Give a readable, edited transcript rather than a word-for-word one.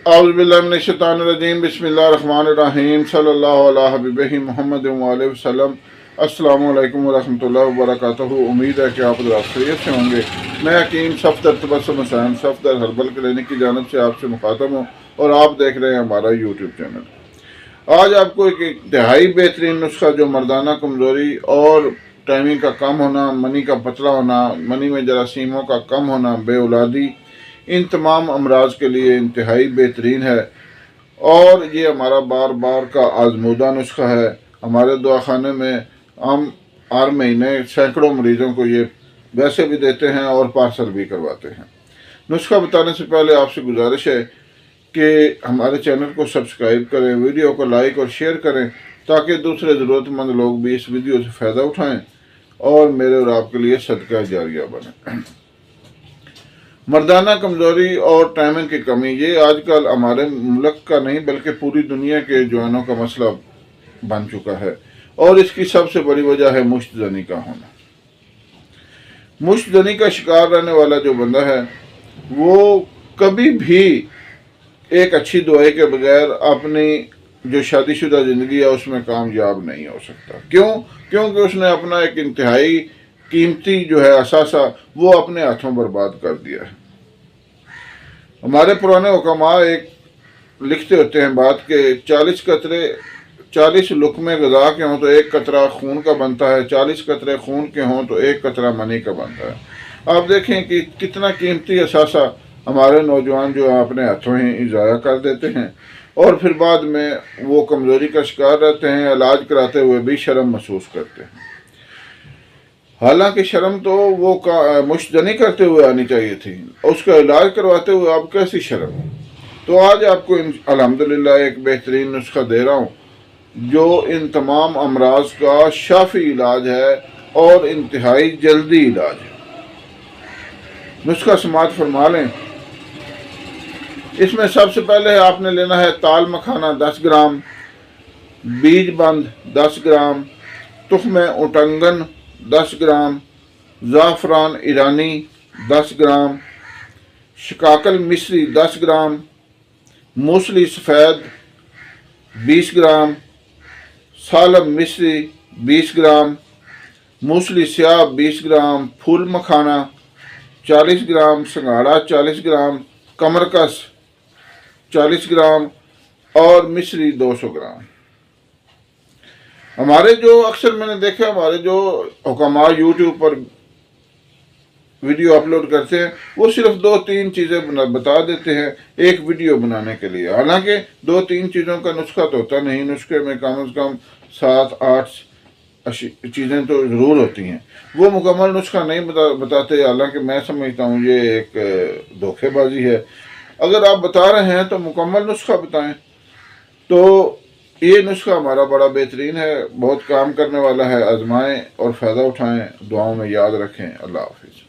اعوذ باللہ من الشیطان الرجیم بسم اللہ الرحمن الرحیم صلی اللہ علیہ حبیبہ محمد وآلہ وسلم۔ السلام علیکم ورحمۃ اللہ وبرکاتہ۔ امید ہے کہ آپ خیریت سے ہوں گے۔ میں حکیم صفدر تبسم حسین صفدر ہربل کلینک کی جانب سے آپ سے مخاطب ہوں اور آپ دیکھ رہے ہیں ہمارا یوٹیوب چینل۔ آج آپ کو ایک انتہائی بہترین نسخہ جو مردانہ کمزوری اور ٹائمنگ کا کم ہونا، منی کا پتلا ہونا، منی میں جراثیموں کا کم ہونا، بے اولادی، ان تمام امراض کے لیے انتہائی بہترین ہے اور یہ ہمارا بار بار کا آزمودہ نسخہ ہے۔ ہمارے دواخانے میں ہم ہر مہینے سینکڑوں مریضوں کو یہ ویسے بھی دیتے ہیں اور پارسل بھی کرواتے ہیں۔ نسخہ بتانے سے پہلے آپ سے گزارش ہے کہ ہمارے چینل کو سبسکرائب کریں، ویڈیو کو لائک اور شیئر کریں تاکہ دوسرے ضرورت مند لوگ بھی اس ویڈیو سے فائدہ اٹھائیں اور میرے اور آپ کے لیے صدقہ جاریہ بنے۔ مردانہ کمزوری اور ٹائمنگ کی کمی یہ آج کل ہمارے ملک کا نہیں بلکہ پوری دنیا کے جوانوں کا مسئلہ بن چکا ہے اور اس کی سب سے بڑی وجہ ہے مشت زنی کا ہونا۔ مشت زنی کا شکار رہنے والا جو بندہ ہے وہ کبھی بھی ایک اچھی دوائی کے بغیر اپنی جو شادی شدہ زندگی ہے اس میں کامیاب نہیں ہو سکتا۔ کیونکہ اس نے اپنا ایک انتہائی قیمتی جو ہے اثاثہ وہ اپنے ہاتھوں برباد کر دیا ہے۔ ہمارے پرانے حکماء ایک لکھتے ہوتے ہیں بات کہ 40 لقمے غذا کے ہوں تو ایک قطرہ خون کا بنتا ہے، 40 قطرے خون کے ہوں تو ایک قطرہ منی کا بنتا ہے۔ آپ دیکھیں کہ کتنا قیمتی اثاثہ ہمارے نوجوان جو اپنے ہاتھوں ہی ضائع کر دیتے ہیں اور پھر بعد میں وہ کمزوری کا شکار رہتے ہیں، علاج کراتے ہوئے بھی شرم محسوس کرتے ہیں۔ حالانکہ شرم تو وہ مشت زنی کرتے ہوئے آنی چاہیے تھی، اس کا علاج کرواتے ہوئے اب کیسی شرم۔ تو آج آپ کو الحمدللہ ایک بہترین نسخہ دے رہا ہوں جو ان تمام امراض کا شافی علاج ہے اور انتہائی جلدی علاج ہے۔ نسخہ سماعت فرما لیں۔ اس میں سب سے پہلے آپ نے لینا ہے تال مکھانا 10 گرام، بیج بند 10 گرام، تخم اٹنگن 10 گرام، زعفران ایرانی 10 گرام، شکاکل مصری 10 گرام، موسلی سفید 20 گرام، سالم مصری 20 گرام، موسلی سیاہ 20 گرام، پھول مکھانا 40 گرام، سنگھاڑا 40 گرام، کمرکس 40 گرام اور مصری 200 گرام۔ ہمارے جو اکثر میں نے دیکھا ہمارے جو حکماء یوٹیوب پر ویڈیو اپلوڈ کرتے ہیں وہ صرف 2-3 چیزیں بتا دیتے ہیں ایک ویڈیو بنانے کے لیے، حالانکہ 2-3 چیزوں کا نسخہ تو ہوتا نہیں۔ نسخے میں کم از کم 7-8 چیزیں تو ضرور ہوتی ہیں، وہ مکمل نسخہ نہیں بتاتے، حالانکہ میں سمجھتا ہوں یہ ایک دھوکے بازی ہے۔ اگر آپ بتا رہے ہیں تو مکمل نسخہ بتائیں۔ تو یہ نسخہ ہمارا بڑا بہترین ہے، بہت کام کرنے والا ہے، آزمائیں اور فائدہ اٹھائیں، دعاؤں میں یاد رکھیں۔ اللہ حافظ۔